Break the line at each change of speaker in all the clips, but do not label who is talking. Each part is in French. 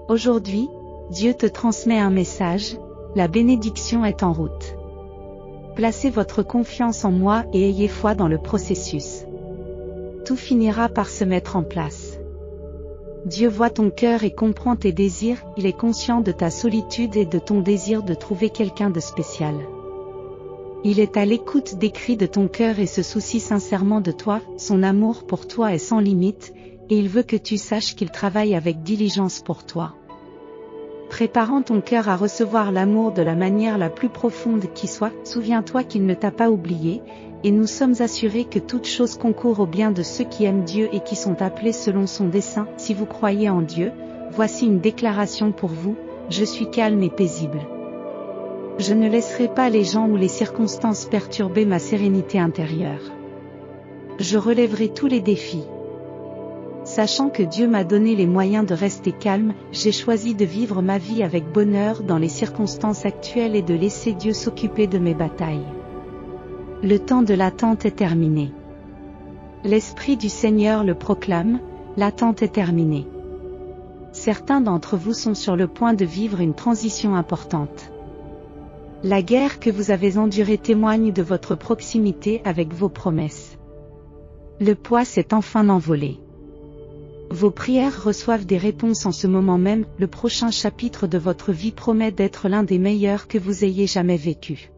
Aujourd'hui, Dieu te transmet un message, la bénédiction est en route. Placez votre confiance en moi et ayez foi dans le processus. Tout finira par se mettre en place. Dieu voit ton cœur et comprend tes désirs, il est conscient de ta solitude et de ton désir de trouver quelqu'un de spécial. Il est à l'écoute des cris de ton cœur et se soucie sincèrement de toi, son amour pour toi est sans limite, et il veut que tu saches qu'il travaille avec diligence pour toi. Préparant ton cœur à recevoir l'amour de la manière la plus profonde qui soit, souviens-toi qu'il ne t'a pas oublié, et nous sommes assurés que toute chose concourt au bien de ceux qui aiment Dieu et qui sont appelés selon son dessein. Si vous croyez en Dieu, voici une déclaration pour vous, je suis calme et paisible. Je ne laisserai pas les gens ou les circonstances perturber ma sérénité intérieure. Je relèverai tous les défis. Sachant que Dieu m'a donné les moyens de rester calme, j'ai choisi de vivre ma vie avec bonheur dans les circonstances actuelles et de laisser Dieu s'occuper de mes batailles. Le temps de l'attente est terminé. L'Esprit du Seigneur le proclame, l'attente est terminée. Certains d'entre vous sont sur le point de vivre une transition importante. La guerre que vous avez endurée témoigne de votre proximité avec vos promesses. Le poids s'est enfin envolé. Vos prières reçoivent des réponses en ce moment même, le prochain chapitre de votre vie promet d'être l'un des meilleurs que vous ayez jamais vécu.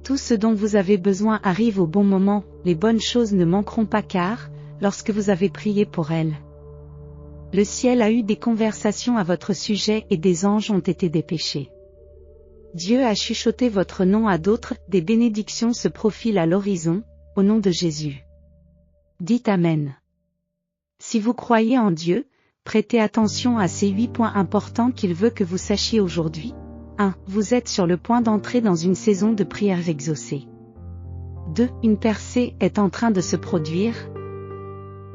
Tout ce dont vous avez besoin arrive au bon moment, les bonnes choses ne manqueront pas car, lorsque vous avez prié pour elles. Le ciel a eu des conversations à votre sujet et des anges ont été dépêchés. Dieu a chuchoté votre nom à d'autres, des bénédictions se profilent à l'horizon, au nom de Jésus. Dites Amen. Si vous croyez en Dieu, prêtez attention à ces 8 points importants qu'il veut que vous sachiez aujourd'hui. 1. Vous êtes sur le point d'entrer dans une saison de prières exaucées. 2. Une percée est en train de se produire,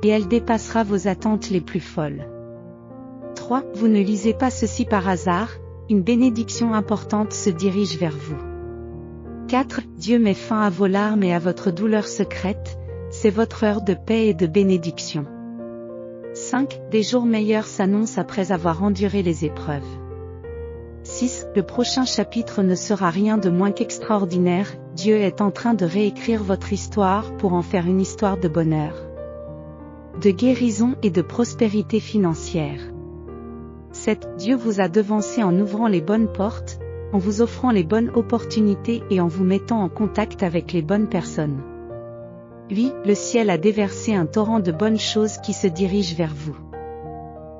et elle dépassera vos attentes les plus folles. 3. Vous ne lisez pas ceci par hasard, une bénédiction importante se dirige vers vous. 4. Dieu met fin à vos larmes et à votre douleur secrète, c'est votre heure de paix et de bénédiction. 5. Des jours meilleurs s'annoncent après avoir enduré les épreuves. 6. Le prochain chapitre ne sera rien de moins qu'extraordinaire, Dieu est en train de réécrire votre histoire pour en faire une histoire de bonheur, de guérison et de prospérité financière. 7. Dieu vous a devancé en ouvrant les bonnes portes, en vous offrant les bonnes opportunités et en vous mettant en contact avec les bonnes personnes. 8. Le ciel a déversé un torrent de bonnes choses qui se dirigent vers vous.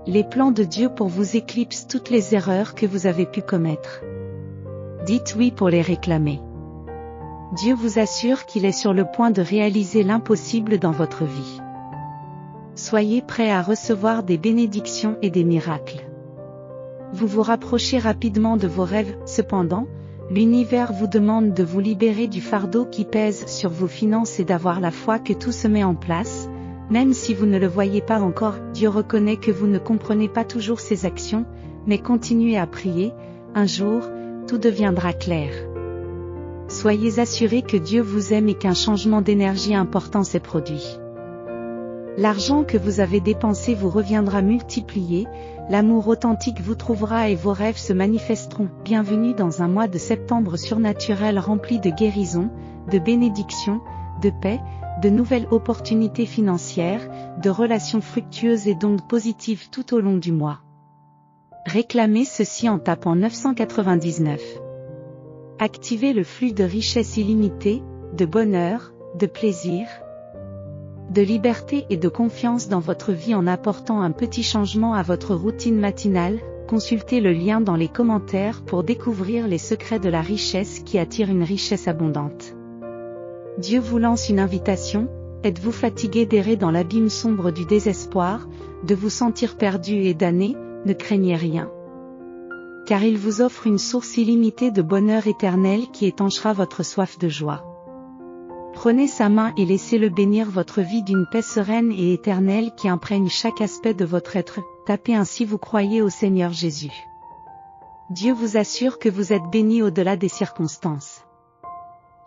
Les plans de Dieu pour vous éclipsent toutes les erreurs que vous avez pu commettre. Dites oui pour les réclamer. Dieu vous assure qu'il est sur le point de réaliser l'impossible dans votre vie. Soyez prêts à recevoir des bénédictions et des miracles. Vous vous rapprochez rapidement de vos rêves, cependant, l'univers vous demande de vous libérer du fardeau qui pèse sur vos finances et d'avoir la foi que tout se met en place. Même si vous ne le voyez pas encore, Dieu reconnaît que vous ne comprenez pas toujours ses actions, mais continuez à prier, un jour, tout deviendra clair. Soyez assurés que Dieu vous aime et qu'un changement d'énergie important s'est produit. L'argent que vous avez dépensé vous reviendra multiplié, l'amour authentique vous trouvera et vos rêves se manifesteront. Bienvenue dans un mois de septembre surnaturel rempli de guérison, de bénédictions, de paix, de nouvelles opportunités financières, de relations fructueuses et d'ondes positives tout au long du mois. Réclamez ceci en tapant 999. Activez le flux de richesse illimitée, de bonheur, de plaisir, de liberté et de confiance dans votre vie en apportant un petit changement à votre routine matinale. Consultez le lien dans les commentaires pour découvrir les secrets de la richesse qui attire une richesse abondante. Dieu vous lance une invitation, êtes-vous fatigué d'errer dans l'abîme sombre du désespoir, de vous sentir perdu et damné, ne craignez rien. Car il vous offre une source illimitée de bonheur éternel qui étanchera votre soif de joie. Prenez sa main et laissez-le bénir votre vie d'une paix sereine et éternelle qui imprègne chaque aspect de votre être. Tapez ainsi vous croyez au Seigneur Jésus. Dieu vous assure que vous êtes béni au-delà des circonstances.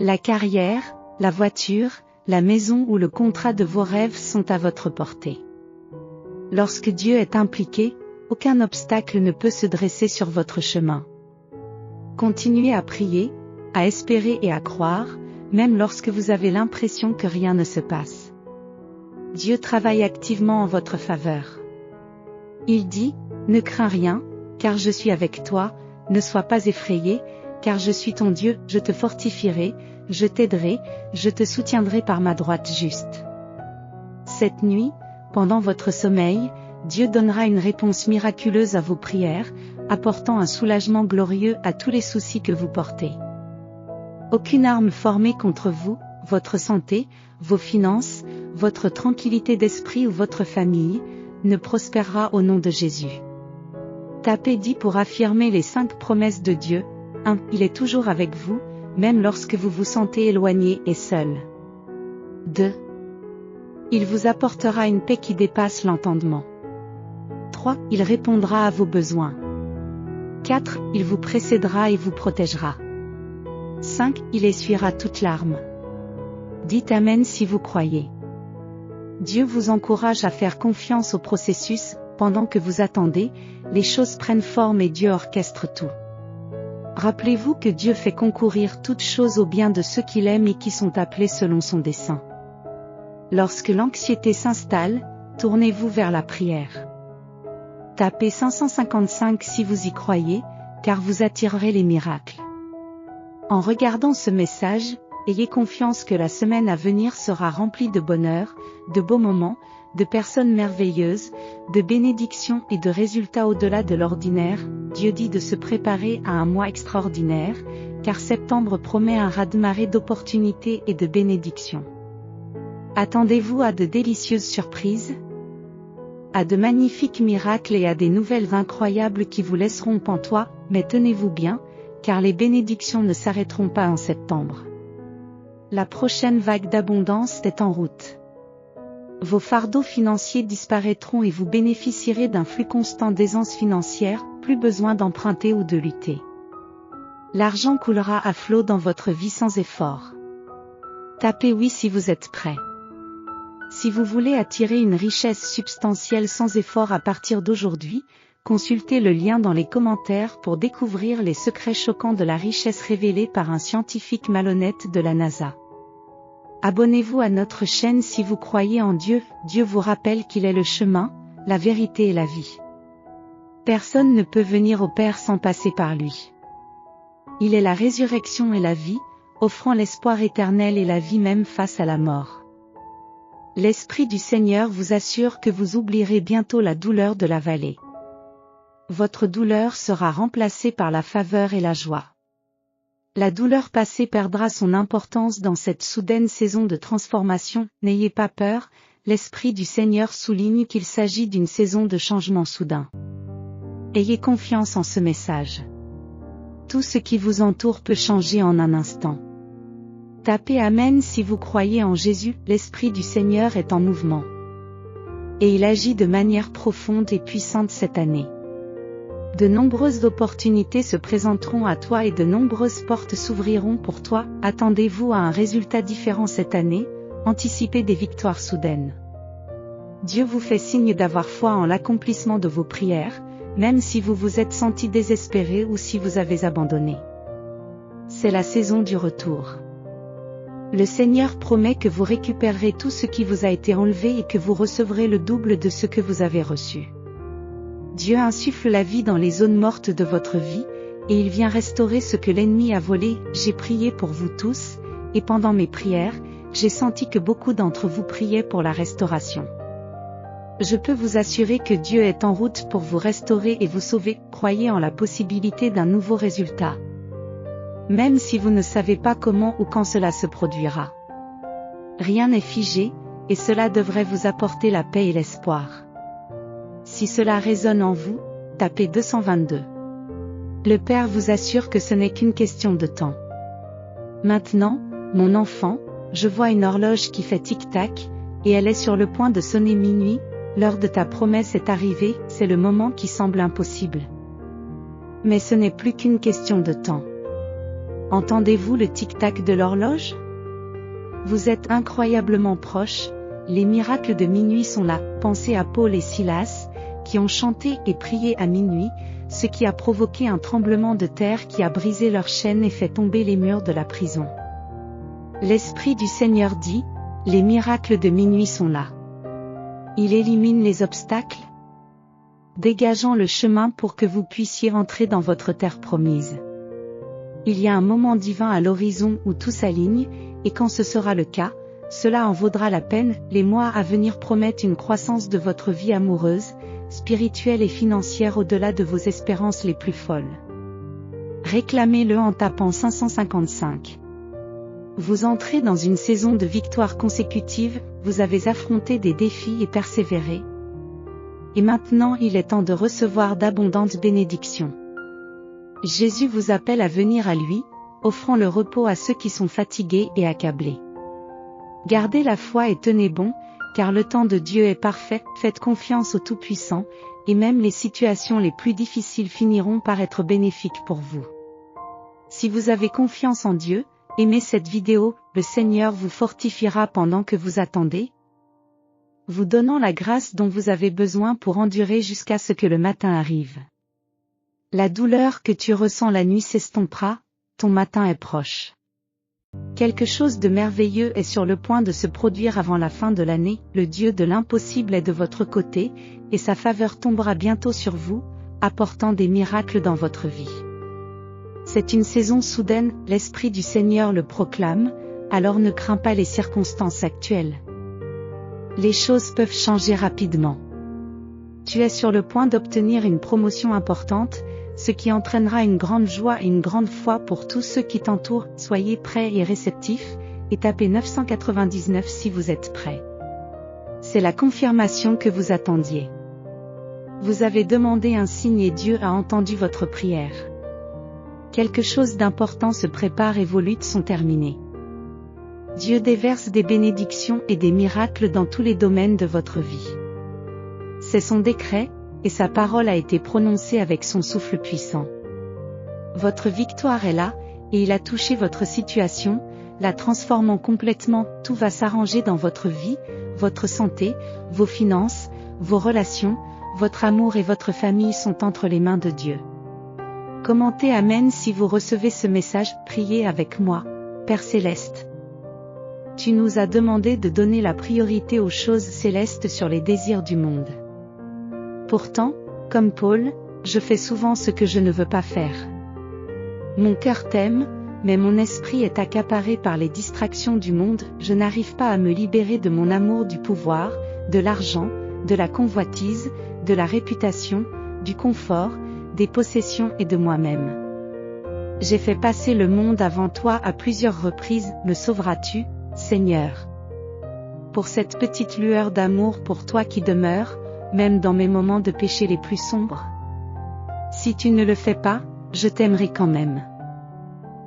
La carrière, la voiture, la maison ou le contrat de vos rêves sont à votre portée. Lorsque Dieu est impliqué, aucun obstacle ne peut se dresser sur votre chemin. Continuez à prier, à espérer et à croire, même lorsque vous avez l'impression que rien ne se passe. Dieu travaille activement en votre faveur. Il dit, « Ne crains rien, car je suis avec toi, ne sois pas effrayé, car je suis ton Dieu, je te fortifierai, je t'aiderai, je te soutiendrai par ma droite juste. » Cette nuit, pendant votre sommeil, Dieu donnera une réponse miraculeuse à vos prières, apportant un soulagement glorieux à tous les soucis que vous portez. Aucune arme formée contre vous, votre santé, vos finances, votre tranquillité d'esprit ou votre famille, ne prospérera au nom de Jésus. Tapez 10 pour affirmer les 5 promesses de Dieu. 1. Il est toujours avec vous, même lorsque vous vous sentez éloigné et seul. 2. Il vous apportera une paix qui dépasse l'entendement. 3. Il répondra à vos besoins. 4. Il vous précédera et vous protégera. 5. Il essuiera toute larme. Dites Amen si vous croyez. Dieu vous encourage à faire confiance au processus. Pendant que vous attendez, les choses prennent forme et Dieu orchestre tout. Rappelez-vous que Dieu fait concourir toutes choses au bien de ceux qu'il aime et qui sont appelés selon son dessein. Lorsque l'anxiété s'installe, tournez-vous vers la prière. Tapez 555 si vous y croyez, car vous attirerez les miracles. En regardant ce message, ayez confiance que la semaine à venir sera remplie de bonheur, de beaux moments, de personnes merveilleuses, de bénédictions et de résultats au-delà de l'ordinaire. Dieu dit de se préparer à un mois extraordinaire, car septembre promet un raz-de-marée d'opportunités et de bénédictions. Attendez-vous à de délicieuses surprises, à de magnifiques miracles et à des nouvelles incroyables qui vous laisseront pantois, mais tenez-vous bien, car les bénédictions ne s'arrêteront pas en septembre. La prochaine vague d'abondance est en route. Vos fardeaux financiers disparaîtront et vous bénéficierez d'un flux constant d'aisance financière, plus besoin d'emprunter ou de lutter. L'argent coulera à flot dans votre vie sans effort. Tapez oui si vous êtes prêt. Si vous voulez attirer une richesse substantielle sans effort à partir d'aujourd'hui, consultez le lien dans les commentaires pour découvrir les secrets choquants de la richesse révélée par un scientifique malhonnête de la NASA. Abonnez-vous à notre chaîne si vous croyez en Dieu. Dieu vous rappelle qu'il est le chemin, la vérité et la vie. Personne ne peut venir au Père sans passer par lui. Il est la résurrection et la vie, offrant l'espoir éternel et la vie même face à la mort. L'Esprit du Seigneur vous assure que vous oublierez bientôt la douleur de la vallée. Votre douleur sera remplacée par la faveur et la joie. La douleur passée perdra son importance dans cette soudaine saison de transformation. N'ayez pas peur, l'Esprit du Seigneur souligne qu'il s'agit d'une saison de changement soudain. Ayez confiance en ce message. Tout ce qui vous entoure peut changer en un instant. Tapez Amen si vous croyez en Jésus. L'Esprit du Seigneur est en mouvement. Et il agit de manière profonde et puissante cette année. De nombreuses opportunités se présenteront à toi et de nombreuses portes s'ouvriront pour toi. Attendez-vous à un résultat différent cette année, anticipez des victoires soudaines. Dieu vous fait signe d'avoir foi en l'accomplissement de vos prières, même si vous vous êtes senti désespéré ou si vous avez abandonné. C'est la saison du retour. Le Seigneur promet que vous récupérerez tout ce qui vous a été enlevé et que vous recevrez le double de ce que vous avez reçu. Dieu insuffle la vie dans les zones mortes de votre vie, et il vient restaurer ce que l'ennemi a volé. J'ai prié pour vous tous, et pendant mes prières, j'ai senti que beaucoup d'entre vous priaient pour la restauration. Je peux vous assurer que Dieu est en route pour vous restaurer et vous sauver. Croyez en la possibilité d'un nouveau résultat. Même si vous ne savez pas comment ou quand cela se produira. Rien n'est figé, et cela devrait vous apporter la paix et l'espoir. Si cela résonne en vous, tapez 222. Le Père vous assure que ce n'est qu'une question de temps. Maintenant, mon enfant, je vois une horloge qui fait tic-tac, et elle est sur le point de sonner minuit. L'heure de ta promesse est arrivée, c'est le moment qui semble impossible. Mais ce n'est plus qu'une question de temps. Entendez-vous le tic-tac de l'horloge? Vous êtes incroyablement proche, les miracles de minuit sont là. Pensez à Paul et Silas, qui ont chanté et prié à minuit, ce qui a provoqué un tremblement de terre qui a brisé leurs chaînes et fait tomber les murs de la prison. L'Esprit du Seigneur dit, les miracles de minuit sont là. Il élimine les obstacles, dégageant le chemin pour que vous puissiez entrer dans votre terre promise. Il y a un moment divin à l'horizon où tout s'aligne, et quand ce sera le cas, cela en vaudra la peine. Les mois à venir promettent une croissance de votre vie amoureuse, spirituelle et financière au-delà de vos espérances les plus folles. Réclamez-le en tapant 555. Vous entrez dans une saison de victoires consécutives, vous avez affronté des défis et persévéré. Et maintenant il est temps de recevoir d'abondantes bénédictions. Jésus vous appelle à venir à lui, offrant le repos à ceux qui sont fatigués et accablés. Gardez la foi et tenez bon, car le temps de Dieu est parfait, faites confiance au Tout-Puissant, et même les situations les plus difficiles finiront par être bénéfiques pour vous. Si vous avez confiance en Dieu, aimez cette vidéo, le Seigneur vous fortifiera pendant que vous attendez, vous donnant la grâce dont vous avez besoin pour endurer jusqu'à ce que le matin arrive. La douleur que tu ressens la nuit s'estompera, ton matin est proche. Quelque chose de merveilleux est sur le point de se produire avant la fin de l'année, le Dieu de l'impossible est de votre côté, et sa faveur tombera bientôt sur vous, apportant des miracles dans votre vie. C'est une saison soudaine, l'Esprit du Seigneur le proclame, alors ne crains pas les circonstances actuelles. Les choses peuvent changer rapidement. Tu es sur le point d'obtenir une promotion importante, ce qui entraînera une grande joie et une grande foi pour tous ceux qui t'entourent. Soyez prêts et réceptifs, et tapez 999 si vous êtes prêts. C'est la confirmation que vous attendiez. Vous avez demandé un signe et Dieu a entendu votre prière. Quelque chose d'important se prépare et vos luttes sont terminées. Dieu déverse des bénédictions et des miracles dans tous les domaines de votre vie. C'est son décret, et sa parole a été prononcée avec son souffle puissant. Votre victoire est là, et il a touché votre situation, la transformant complètement. Tout va s'arranger dans votre vie, votre santé, vos finances, vos relations, votre amour et votre famille sont entre les mains de Dieu. Commentez Amen si vous recevez ce message, priez avec moi, Père Céleste. Tu nous as demandé de donner la priorité aux choses célestes sur les désirs du monde. Pourtant, comme Paul, je fais souvent ce que je ne veux pas faire. Mon cœur t'aime, mais mon esprit est accaparé par les distractions du monde, je n'arrive pas à me libérer de mon amour du pouvoir, de l'argent, de la convoitise, de la réputation, du confort, des possessions et de moi-même. J'ai fait passer le monde avant toi à plusieurs reprises, me sauveras-tu, Seigneur? Pour cette petite lueur d'amour pour toi qui demeure, même dans mes moments de péché les plus sombres. Si tu ne le fais pas, je t'aimerai quand même.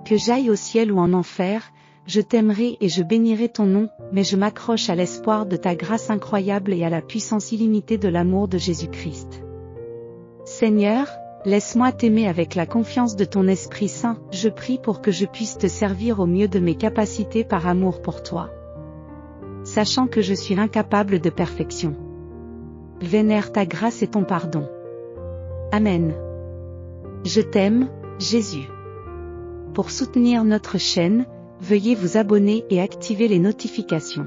Que j'aille au ciel ou en enfer, je t'aimerai et je bénirai ton nom, mais je m'accroche à l'espoir de ta grâce incroyable et à la puissance illimitée de l'amour de Jésus-Christ. Seigneur, laisse-moi t'aimer avec la confiance de ton Esprit Saint, je prie pour que je puisse te servir au mieux de mes capacités par amour pour toi. Sachant que je suis incapable de perfection. Vénère ta grâce et ton pardon. Amen. Je t'aime, Jésus. Pour soutenir notre chaîne, veuillez vous abonner et activer les notifications.